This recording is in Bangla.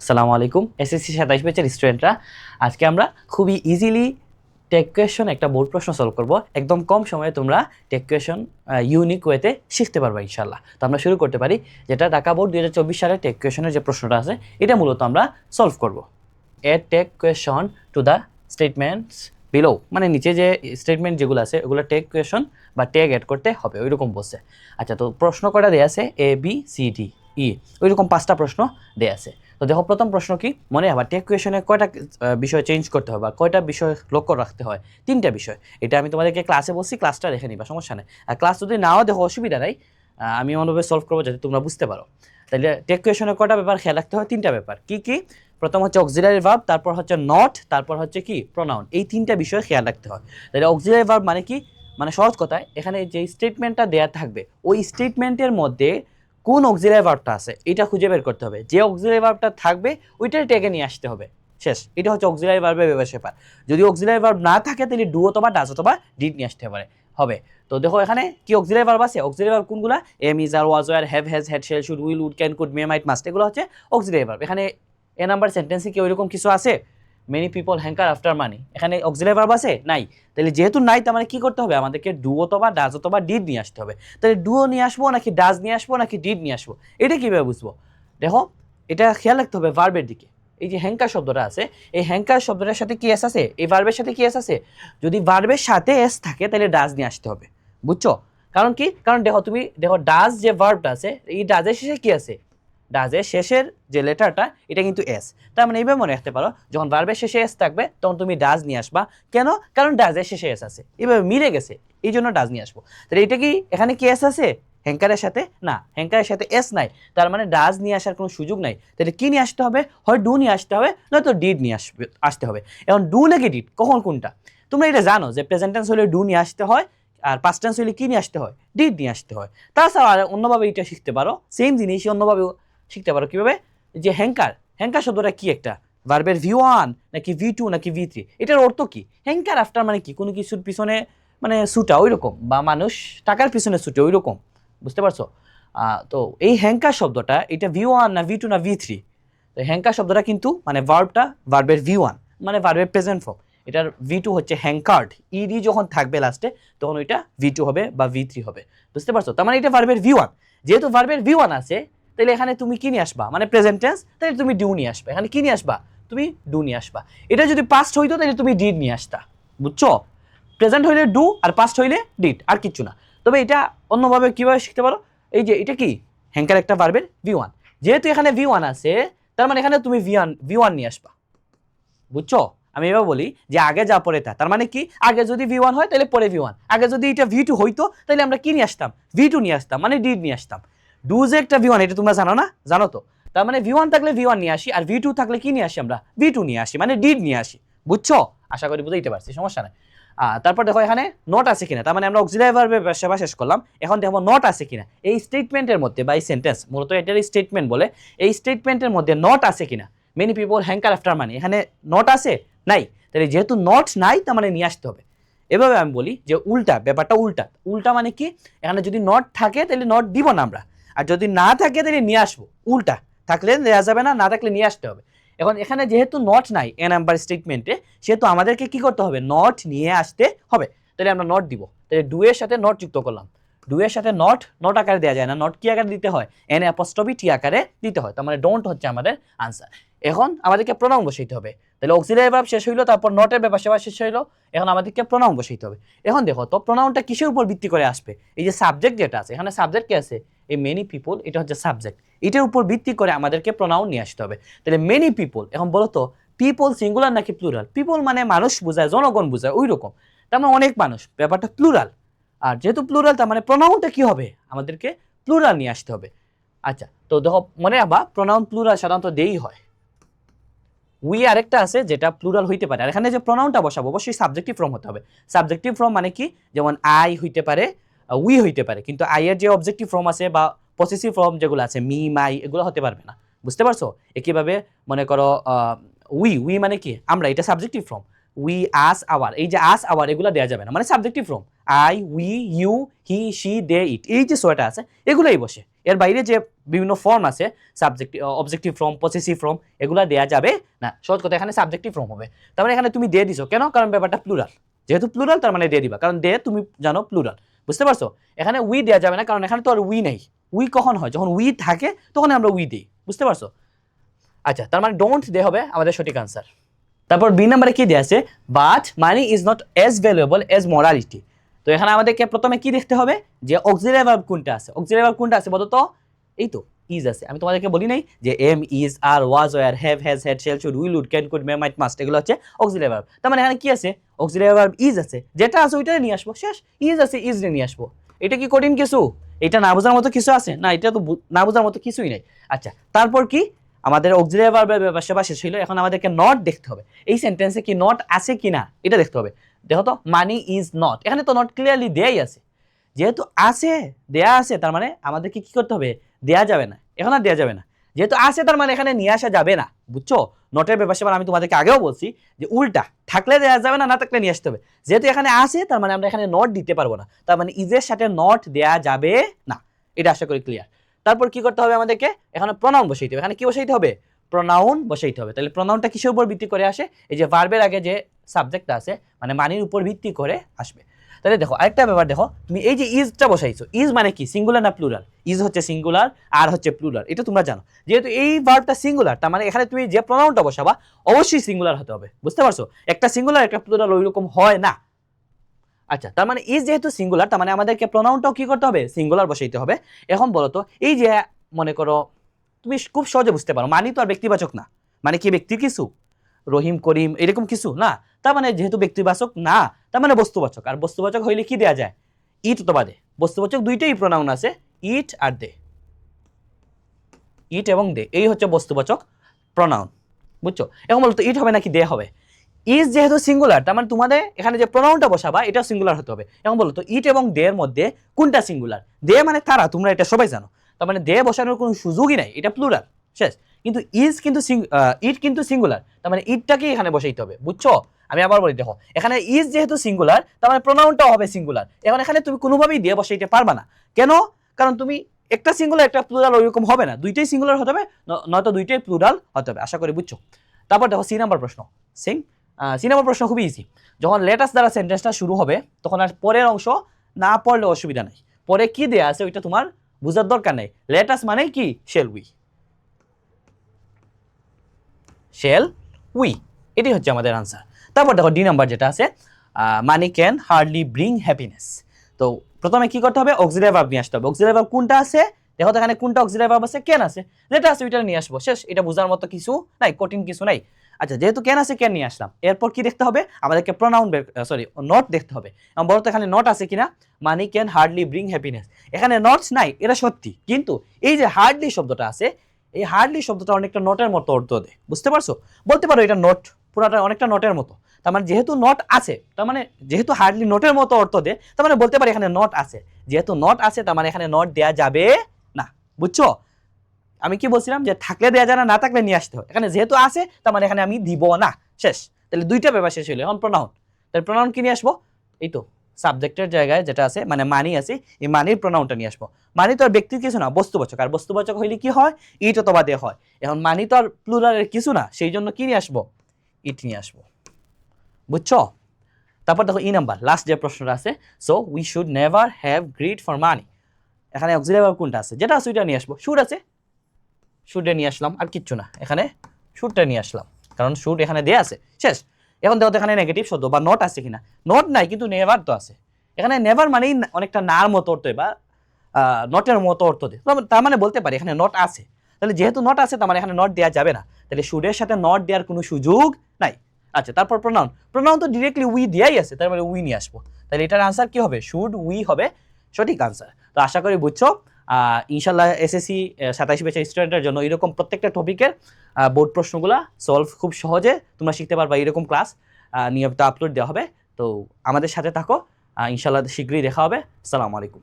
আসসালামু আলাইকুম এসএসসি 27 ব্যাচের স্টুডেন্টরা, আজকে আমরা খুবই ইজিলি টেক কোয়েশন একটা বোর্ড প্রশ্ন সলভ করব। একদম কম সময়ে তোমরা টেক কোয়েশন ইউনিক ওয়েতে শিখতে পারবে ইনশাআল্লাহ। তো আমরা শুরু করতে পারি, যেটা ঢাকা বোর্ড 2024 সালের টেক কোয়েশনের যে প্রশ্নটা আছে এটা মূলত আমরা সলভ করব। Add tag question to the statements below, মানে নিচে যে স্টেটমেন্ট যেগুলো আছে ওগুলো টেক কোয়েশন বা ট্যাগ অ্যাড করতে হবে, ওইরকম বলছে। আচ্ছা, তো প্রশ্ন কটা দেওয়া আছে A B C D E, ওইরকম 5টা প্রশ্ন দেওয়া আছে। তো দেখো, প্রথম প্রশ্ন কি মনে হবে, টেক কোয়েশনে কয়টা বিষয় চেঞ্জ করতে হবে বা কয়টা বিষয় লক্ষ্য রাখতে হয়? 3টা বিষয়। এটা আমি তোমাদেরকে ক্লাসে বলছি, ক্লাসটা দেখে নিবা, সমস্যা নেই। আর ক্লাস যদি নাও দেখো অসুবিধা নাই, আমি অনুভবে সলভ করবো যাতে তোমরা বুঝতে পারো। তাহলে টেক কোয়েশনে কয়টা ব্যাপার খেয়াল রাখতে হয়? 3টা ব্যাপার। কি কি? প্রথম হচ্ছে অক্সিলারি ভার্ব, তারপর হচ্ছে নট, তারপর হচ্ছে কি প্রোনাউন। এই 3টা বিষয় খেয়াল রাখতে হয়। তাহলে অক্সিলারি ভার্ব মানে কি? মানে সহজ কথায় এখানে যে স্টেটমেন্টটা দেয়া থাকবে ওই স্টেটমেন্টের মধ্যে কোন অক্সিলারি ভার্বটা আছে এটা খুঁজে বের করতে হবে। যে অক্সিলারি ভার্বটা থাকবে ওইটাই ট্যাগে নিয়ে আসতে হবে, শেষ। এটা হচ্ছে অক্সিলারি ভার্বের ব্যাপার। যদি অক্সিলারি ভার্ব না থাকে তাহলে ডু অথবা ডাজ অথবা ডিড নিয়ে আসতে হবে। তো দেখো এখানে কি অক্সিলারি ভার্ব আছে। অক্সিলারি ভার্ব কোনগুলা? Am, is, are, was, were, have, has, had, shall, should, will, would, can, could, may, might, must, এগুলো হচ্ছে অক্সিলারি ভার্ব। এখানে এ নাম্বার সেন্টেন্সে কি ওইরকম কিছু আছে? Many people hanker after money, এখানে অক্সিলারি ভার্ব আছে? নাই। তাহলে যেহেতু নাই, তার মানে কি করতে হবে? আমাদেরকে ডু অথবা ডাজ অথবা ডিড নিয়ে আসতে হবে। তাহলে ডুও নিয়ে আসবো নাকি ডাজ নিয়ে আসবো নাকি ডিড নিয়ে আসবো, এটা কীভাবে বুঝবো? দেখো, এটা খেয়াল রাখতে হবে ভার্বের দিকে। এই যে হ্যাঙ্কার শব্দটা আছে, এই হ্যাঙ্কার শব্দটার সাথে কি এস আছে? এই ভার্বের সাথে কি এস আছে? যদি ভার্বের সাথে এস থাকে তাহলে ডাজ নিয়ে আসতে হবে, বুঝছো? কারণ কি? কারণ দেখো, তুমি দেখো ডাজ যে ভার্বটা আছে, এই ডাজের শেষে কি আছে? ডাজের শেষের যে লেটারটা এটা কিন্তু এস। তার মানে এইভাবে মনে রাখতে পারো, যখন ভার্বের শেষে এস থাকবে তখন তুমি ডাজ নিয়ে আসবা। কেন? কারণ ডাজের শেষে এস আছে, এইভাবে মিলে গেছে, এই জন্য ডাজ নিয়ে আসবো। তাহলে এটা কি এখানে কি এস আছে হ্যাঙ্কারের সাথে? না, হ্যাঙ্কারের সাথে এস নাই, তার মানে ডাজ নিয়ে আসার কোনো সুযোগ নাই। তাহলে কি নিয়ে আসতে হবে? হয় ডু নিয়ে আসতে হবে, নয়তো ডিড নিয়ে আসতে হবে। এখন ডু নাকি ডিড, কখন কোনটা? তোমরা এটা জানো যে প্রেজেন্ট টেন্স হলে ডু নিয়ে আসতে হয়, আর পাস্ট টেন্স হলে কি নিয়ে আসতে হয়? ডিড নিয়ে আসতে হয়। তাছাড়া আর অন্যভাবে এটা শিখতে পারো, সেম জিনিস অন্যভাবে শিখতে পারো। কিভাবে? যে হ্যাঙ্কার, হ্যাঙ্কার শব্দটা কি একটা ভার্বের V1 নাকি V2 নাকি V3? এটার অর্থ কি? হ্যাঙ্কার আফটার মানে কি? কোনো কিছুর পিছনে মানে ছুটা, ওই রকম, বা মানুষ টাকার পিছনে ছুটে, ওই রকম, বুঝতে পারছো? তো এই হ্যাঙ্কার শব্দটা এটা V1 না V2 না V3? তো হ্যাঙ্কার শব্দটা কিন্তু মানে ভার্বের V1 মানে ভার্বের প্রেজেন্ট ফর্ম, এটার V2 হচ্ছে হ্যাঙ্কার্ড। ইডি যখন থাকবে লাস্টে তখন ওইটা V2 হবে বা V3 হবে, বুঝতে পারছো? তার মানে এটা ভার্বের V1। যেহেতু ভার্বের V1 আছে, তাহলে এখানে তুমি কি নিয়ে আসবা? মানে প্রেজেন্ট টেন্স, তাহলে তুমি ডু নিয়ে আসবা। এখানে কি নিয়ে আসবা? তুমি ডু নিয়ে আসবা। এটা যদি পাস্ট হইতো তাহলে তুমি ডিড নিয়ে আসতা, বুঝছো? প্রেজেন্ট হইলে ডু আর পাস্ট হইলে ডিড, আর কিচ্ছু না। তবে এটা অন্যভাবে কিভাবে শিখতে পারো, এই যে এটা কি হ্যাঙ্কার একটা ভার্বের V1, যেহেতু এখানে V1 আছে তার মানে এখানে তুমি V1 নিয়ে আসবা, বুঝছো? আমি এবার বলি যে আগে যা পরে তা, তার মানে কি? আগে যদি V1 হয় তাহলে পরে V1, আগে যদি এটা V2 হইতো তাহলে আমরা কি নিয়ে আসতাম? V2 নিয়ে আসতাম, মানে ডিড নিয়ে আসতাম। ডু যে একটা V1, এটা তোমরা জানো না? জানো তো? তার মানে V1 থাকলে V1 নিয়ে আসি, আর V2 থাকলে কি নিয়ে আসি? আমরা V2 নিয়ে আসি, মানে ডিড নিয়ে আসি, বুঝছো? আশা করি বুঝতে পারছি, সমস্যা নাই। তারপর দেখো এখানে নট আছে কিনা, তার মানে আমরা অক্সিলারি ভার্বের সেবা শেষ করলাম। এখন দেখো নট আছে কিনা এই স্টেটমেন্টের মধ্যে, বা এই সেন্টেন্স, মূলত এটার স্টেটমেন্ট বলে, এই স্টেটমেন্টের মধ্যে নট আছে কিনা। Many people hanker after money, এখানে নট আছে? নাই। তাহলে যেহেতু নট নাই তার মানে নিয়ে আসতে হবে। এভাবে আমি বলি যে উল্টা, ব্যাপারটা উল্টা। উল্টা মানে কি? এখানে যদি নট থাকে তাহলে নট দিব না আমরা, আর যদি না থাকে তাহলে নিয়ে আসবো। উল্টা থাকলে দেওয়া যাবে না, না থাকলে নিয়ে আসতে হবে। এখন এখানে যেহেতু নট নাই এ নাম্বার স্টেটমেন্টে, সেহেতু আমাদেরকে কি করতে হবে? নট নিয়ে আসতে হবে। তাহলে আমরা নট দিব। তাহলে ডু এর সাথে নট যুক্ত করলাম। ডু এর সাথে নট আকারে দেওয়া যায় না, নট কি আকারে দিতে হয়? এন অ্যাপস্ট্রফি টি আকারে দিতে হয়। তার মানে ডোন্ট হচ্ছে আমাদের আনসার। এখন আমাদেরকে প্রোনাউন বসাইতে হবে। তাহলে অক্সিলারি ভার্ব শেষ হইলো, তারপর নটের ব্যাপার সেবা শেষ হইলো, এখন আমাদেরকে প্রোনাউন বসাইতে হবে। এখন দেখো তো প্রোনাউনটা কিসের উপর ভিত্তি করে আসবে? এই যে সাবজেক্ট যেটা আছে, এখানে সাবজেক্ট কি আছে? এই মেনি পিপল, এটা হচ্ছে সাবজেক্ট। এটার উপর ভিত্তি করে আমাদেরকে প্রোনাউন নিয়ে আসতে হবে। তাহলে মেনি পিপল, এখন বলো তো পিপল সিঙ্গুলার নাকি প্লুরাল? পিপল মানে মানুষ বোঝায়, জনগণ বোঝায়, ওই রকম। তার মানে অনেক মানুষ, ব্যাপারটা প্লুরাল। আর যেহেতু প্লুরাল তার মানে প্রোনাউনটা কি হবে? আমাদেরকে প্লুরাল নিয়ে আসতে হবে। আচ্ছা, তো দেখো মনে রাখবা প্রোনাউন প্লুরাল সাধারণত দেই হয়। উই আরেকটা আছে যেটা প্লুরাল হইতে পারে। আর এখানে যে প্রোনাউনটা বসাবো অবশ্যই সাবজেক্টিভ ফর্ম হতে হবে। সাবজেক্টিভ ফর্ম মানে কি? যেমন আই হইতে পারে, উই হইতে পারে, কিন্তু আই এর যে অবজেক্টিভ ফর্ম আছে বা পসেসিভ ফর্ম যেগুলো আছে, মি, মাই, এগুলো হতে পারবে না, বুঝতে পারছো? একইভাবে মনে করো উই মানে কি? আমরা, এটা subjective form. We, us, our, এই যে আস, আওয়ার, এগুলো দেওয়া যাবে না, মানে subjective form. I, we, you, he, she, they, it, এই যে ছয়টা আছে এগুলোই বসে। এর বাইরে যে বিভিন্ন ফর্ম আছে subjective objective form possessive form এগুলা দেয়া যাবে না। সহজ কথা এখানে সাবজেক্টিভ ফর্ম হবে। তার মানে এখানে তুমি দিয়ে দিছো কেন? কারণ ব্যাপারটা প্লুরাল, যেহেতু প্লুরাল তার মানে দিয়ে দিবা, কারণ দে তুমি জানো প্লুরাল, বুঝতে পারছো? এখানে উই দেওয়া যাবে না, কারণ এখানে তো আর উই নেই। উই কখন হয়? যখন উই থাকে তখন আমরা উই দিই, বুঝতে পারছো? আচ্ছা, তার মানে ডোন্ট দে হবে আমাদের সঠিক আনসার। তারপর বি নাম্বারে কি দেওয়া আছে? But money is not as valuable as morality. তো এখানে আমাদেরকে প্রথমে কি দেখতে হবে যে অক্সিলারি ভার্ব কোনটা আছে। অক্সিলারি ভার্ব কোনটা আছে বলো তো? এই তো ইজ আছে। আমি তোমাদেরকে বলি নাই যে am, is, are, was, were, have, has, had, shall, should, will, would, can, could, may, might, must, এগুলো হচ্ছে অক্সিলারি ভার্ব। তার মানে এখানে কি আছে? অক্সিলারি ভার্ব ইজ আছে, যেটা আছে ওইটা নিয়ে আসবো, শেষ। ইজ আছে, ইজ নিয়ে আসবো। এটা কি কঠিন কিছু? এটা না বোঝার মতো কিছু আছে? না, এটা তো না বোঝার মতো কিছুই নাই। আচ্ছা, তারপর কি আমাদের অক্সিলারি ভার্বের সেবা শেষ হইলো। এখন আমাদেরকে নট দেখতে হবে, এই সেন্টেন্সে কি নট আছে কিনা এটা দেখতে হবে। দেখো তো, মানি ইজ নট, এখানে তো নট ক্লিয়ারলি দেয়াই আছে। যেহেতু আছে, দেয়া আছে, তার মানে আমাদেরকে কি করতে হবে? দেয়া যাবে না, এখন আর দেয়া যাবে না। যেহেতু আছে তার মানে এখানে নিয়ে আসা যাবে না, বুঝছো? নটের ব্যাপার সেবার আমি তোমাদেরকে আগেও বলছি যে উল্টা, থাকলে দেয়া যাবে না, না থাকলে নিয়ে আসতে হবে। যেহেতু এখানে আছে তার মানে আমরা এখানে নট দিতে পারবো না, তার মানে ইজের সাথে নট দেয়া যাবে না। এটা আশা করি ক্লিয়ার। তারপর কি করতে হবে আমাদেরকে? এখানে প্রনাউন বসাইতে হবে। এখানে কি বসাইতে হবে? প্রনাউন বসাইতে হবে। তাহলে প্রনাউনটা কিসের উপর ভিত্তি করে আসে? এই যে ভার্বের আগে যে সাবজেক্টটা আছে, মানে মানির উপর ভিত্তি করে আসবে। তাহলে দেখো আরেকটা ব্যাপার, দেখো তুমি এই যে ইজটা বসাইছো, ইজ মানে কি? সিঙ্গুলার না প্লুরাল? ইজ হচ্ছে সিঙ্গুলার, আর হচ্ছে প্লুরাল, এটা তোমরা জানো। যেহেতু এই ভার্বটা সিঙ্গুলার, তার মানে এখানে তুমি যে প্রনাউনটা বসাবা অবশ্যই সিঙ্গুলার হতে হবে, বুঝতে পারছো? একটা সিঙ্গুলার একটা প্লুরাল ওইরকম হয় না। আচ্ছা, তার মানে ইজ যেহেতু সিঙ্গুলার, তার মানে আমাদেরকে প্রনাউনটাও কি করতে হবে? সিঙ্গুলার বসাইতে হবে। এখন বলো তো, এই যে মনে করো তুমি খুব সহজে বুঝতে পারো, মানি তো আর ব্যক্তিবাচক না। মানে কি ব্যক্তির কিছু? রহিম, করিম, এরকম কিছু না। তার মানে যেহেতু ব্যক্তিবাচক না, তার মানে বস্তুবাচক। আর বস্তুবাচক হইলে কি দেয়া যায়? ইট অথবা দে। বস্তুবাচক দুইটাই প্রনাউন আছে, ইট আর দে। ইট এবং দে, এই হচ্ছে বস্তুবাচক প্রনাউন, বুঝছো? এখন বলতো ইট হবে নাকি দে হবে? ইজ যেহেতু সিঙ্গুলার, তার মানে তোমাদের এখানে যে প্রনাউনটা বসাবা এটাও সিঙ্গুলার হতে হবে। এখন বলো তো ইট এবং দে এর মধ্যে কোনটা সিঙ্গুলার? দে মানে তারা, তোমরা এটা সবাই জানো। তার মানে দে বসানোর কোনো সুযোগই নাই, এটা প্লুরাল, শেষ। কিন্তু ইজ কিন্তু ইট কিন্তু সিঙ্গুলার, তার মানে ইটটাকে এখানে বসাইতে হবে, বুঝছো? আমি আবার বলি, দেখো এখানে ইজ যেহেতু সিঙ্গুলার, তার মানে প্রনাউনটাও হবে সিঙ্গুলার। এখন এখানে তুমি কোনোভাবেই দিয়ে বসাইতে পারবা না। কেন? কারণ তুমি একটা সিঙ্গুলার একটা প্লুরাল ওইরকম হবে না, দুইটাই সিঙ্গুলার হতে হবে, নয়তো দুইটাই প্লুরাল হতে হবে। আশা করি বুঝছো। তারপর দেখো সি নাম্বার প্রশ্ন। সেম সি নাম্বার প্রশ্ন খুবই ইজি। যখন লেটাস দ্বারা সেন্টেন্সটা শুরু হবে তখন আর পরের অংশ না পড়লে অসুবিধা নেই। পরে কি দেয়া আছে ওইটা তোমার বোঝার দরকার নেই। লেটাস মানে কি? শেল উই, শেল উই, এটি হচ্ছে আমাদের আনসার। তারপর দেখো ডি নাম্বার যেটা আছে, money can hardly bring happiness. তো প্রথমে কি করতে হবে? অক্সিলারি ভার্ব নিয়ে আসতে হবে। অক্সিলারি ভার্ব কোনটা আছে? দেখো তো এখানে কোনটা অক্সিলারি ভার্ব আছে? ক্যান আছে, যেটা আছে ওইটা নিয়ে আসবো, শেষ। এটা বোঝার মতো কিছু নাই, কঠিন কিছু নাই। আচ্ছা, যেহেতু ক্যান আছে ক্যান নিয়ে আসলাম। এরপর কি দেখতে হবে? আমাদেরকে প্রনাউন নট দেখতে হবে। এবং বলতো এখানে নট আছে কিনা? Money can hardly bring happiness, এখানে নটস নাই, এটা সত্যি। কিন্তু এই যে হার্ডলি শব্দটা আছে, এই হার্ডলি শব্দটা অনেকটা নটের মতো অর্থ দেয়, বুঝতে পারছো? বলতে পারো এটা নট, পুরাটা অনেকটা নটের মতো। তার মানে যেহেতু নট আছে, তার মানে যেহেতু হার্ডলি নটের মতো অর্থ দেয়, তার মানে বলতে পারি এখানে নট আছে। যেহেতু নট আছে তার মানে এখানে নট দেয়া যাবে না, বুঝছো? আমি কি বলছিলাম যে থাকলে দেয়া যায় না, না থাকলে নিয়ে আসতে হয়। এখানে যেহেতু আছে তার মানে এখানে আমি দিব না, শেষ। তাহলে দুইটা ব্যাপার শেষ হইলো। এখন প্রনাউন, তাহলে প্রনাউন কি নিয়ে আসবো? এই তো সাবজেক্টের জায়গায় যেটা আছে, মানে মানি আছে, এই মানির প্রনাউনটা নিয়ে আসবো। মানি তো আর ব্যক্তির কিছু না, বস্তুবাচক। আর বস্তুবাচক হইলে কি হয়? ইট অথবা দে হয়। এখন মানি তো আর প্লুরালের কিছু না, সেই জন্য কি নিয়ে আসবো? ইট নিয়ে আসবো, বুঝছো? তারপর দেখো ই নাম্বার লাস্ট যে প্রশ্নটা আছে, so we should never have grid for money. এখানে অক্সিলারি ভার্ব কোনটা আছে? যেটা আছে ওইটা নিয়ে আসবো। শুড আছে, শুডে নিয়ে আসলাম, আর কিচ্ছু না, এখানে শুডটা নিয়ে আসলাম, কারণ শুড এখানে দেয়া আছে, শেষ। এখন দেখো এখানে নেগেটিভ শব্দ বা নট আছে কিনা? নট নাই, কিন্তু নেভার তো আছে। এখানে নেভার মানেই অনেকটা নার মতো অর্থ বা নটের মতো অর্থ দেয়, তার মানে বলতে পারি এখানে নট আছে। তাহলে যেহেতু নট আছে তার মানে এখানে নট দেওয়া যাবে না, তাহলে শুডের সাথে নট দেওয়ার কোনো সুযোগ নাই। আচ্ছা, তারপর প্রনাউন, প্রনাউন তো ডিরেক্টলি উই দেয়াই আছে, তার মানে উই নিয়ে আসবো। তাহলে এটার আনসার কি হবে? শুড উই হবে সঠিক আনসার। তো আশা করি বুঝছো। ইনশাল্লাহ এসএসসি 27 ব্যাচের স্টুডেন্টের জন্য এরকম প্রত্যেকটা টপিকের বোর্ড প্রশ্নগুলো সলভ খুব সহজে তোমরা শিখতে পারবা। এরকম ক্লাস নিয়মিত আপলোড দেওয়া হবে। তো আমাদের সাথে থাকো, ইনশাল্লাহ শীঘ্রই দেখা হবে। আসসালামু আলাইকুম।